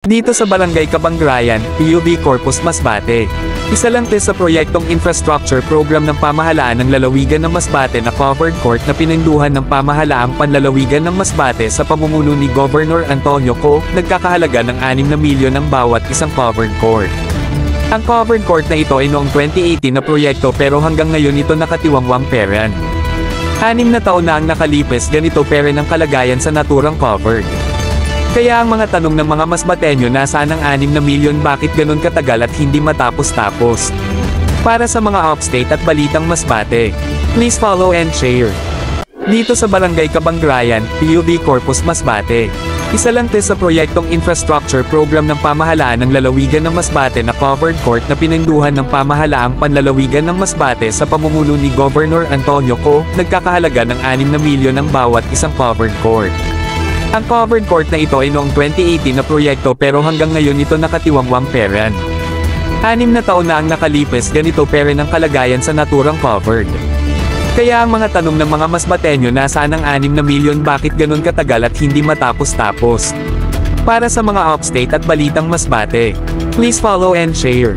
Dito sa Barangay Cabanggrayan, PUB Corpus Masbate. Isa lang sa proyektong infrastructure program ng pamahalaan ng lalawigan ng Masbate na covered court na pinanduhan ng pamahalaang panlalawigan ng Masbate sa pamumuno ni Governor Antonio Co, nagkakahalaga ng 6 na milyon ang bawat isang covered court. Ang covered court na ito ay noong 2018 na proyekto pero hanggang ngayon ito nakatiwangwang peran. 6 na taon na ang nakalipas ganito peran ang kalagayan sa naturang covered. Kaya ang mga tanong ng mga Masbateño nasaan ang 6 na milyon bakit ganun katagal at hindi matapos-tapos? Para sa mga upstate at balitang Masbate, please follow and share. Dito sa Barangay Cabanggrayan, PUB Corpus Masbate. Isa lang sa proyektong infrastructure program ng pamahalaan ng lalawigan ng Masbate na covered court na pinanduhan ng pamahalaang panlalawigan ng Masbate sa pamumuno ni Governor Antonio Co, nagkakahalaga ng 6 na milyon ang bawat isang covered court. Ang covered court na ito ay noong 2018 na proyekto pero hanggang ngayon ito nakatiwangwang peran. 6 na taon na ang nakalipas ganito peran ang kalagayan sa naturang covered. Kaya ang mga tanong ng mga Masbateño nasaan ang 6 na milyon bakit ganun katagal at hindi matapos-tapos? Para sa mga upstate at balitang Masbate, please follow and share.